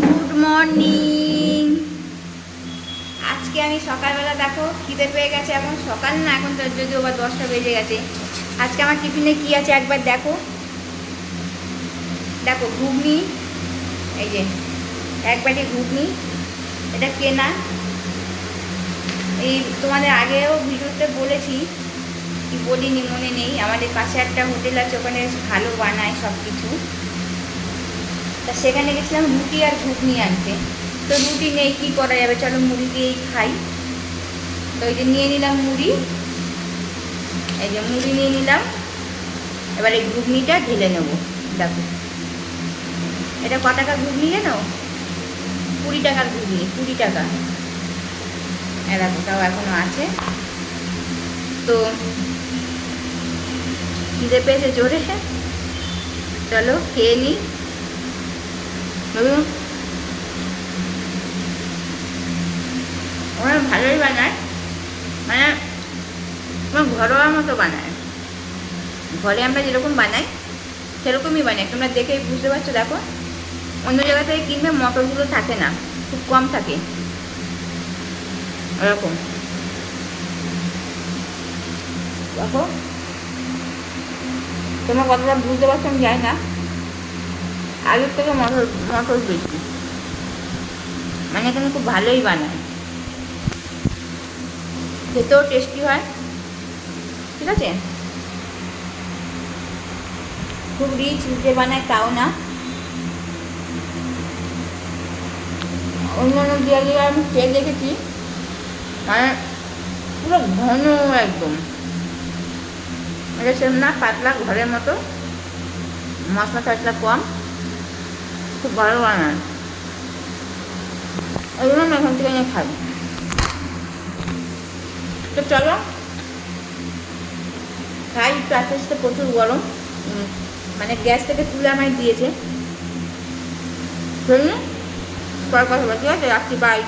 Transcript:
Good morning. আজকে আমি সকালবেলা দেখো খিদে পেয়ে গেছে, এখন সকাল না, এখন তো যদিও বা 10টা বেজে গেছে। আজকে আমার টিফিনে কি আছে একবার দেখো। দেখো ঘুগনি, এই যে এক বাটি ঘুগনি, এটা কেনা। এই তোমাদের আগেও ভিডিওতে বলেছি কি বলিনি মনে নেই, আমাদের পাশে একটা হোটেল আছে, ওখানে ভালো বানায় সব কিছু। তা সেখানে গেছিলাম রুটি আর ঘুগনি আনতে। তো রুটি নেই, কী করা যাবে, চলো মুড়ি দিয়েই খাই। তো ওই যে নিয়ে নিলাম মুড়ি, এই যে মুড়ি নিয়ে নিলাম। এবার এই ঘুগনিটা ঢেলে নেব। দেখো এটা ক টাকা ঘুগনি জানো? 20 টাকার ঘুগনি, 20 টাকা। দেখো তাও এখনও আছে। তো খিদে পেয়েছে জোরে, চলো খেয়ে নিই। ওরা ভালোই বানায়, মানে তোমার ঘরোয়া মতো বানায়। ঘরে আমরা যেরকম বানাই সেরকমই বানাই, তোমরা দেখেই বুঝতে পারছো। দেখো অন্য জায়গা থেকে কিনবে মটরগুলো থাকে না, খুব কম থাকে ওরকম। দেখো তোমরা কতটা বুঝতে পারছো আমি জানি না, আলুর থেকে মটর মটর বেশি, মানে এখানে খুব ভালোই বানায়, খেতেও টেস্টি হয়। ঠিক আছে, খুব রিচ যে বানায় তাও না। অন্য অন্য জায়গায় আমি খেয়ে দেখেছি, মানে পুরো ঘন একদম। এটা সেরকম না, পাতলা ঘরের মতো, মশলা টশলা কম, খুব ভালো বানায়। ওই জন্য আমি এখান থেকে নিয়ে খাই। তো চলো খাই একটু, আস্তে আস্তে প্রচুর গরম, মানে গ্যাস থেকে তুলে আমায় দিয়েছে। পরে কথা বলছি, ঠিক আছে, রাখছি, বাই।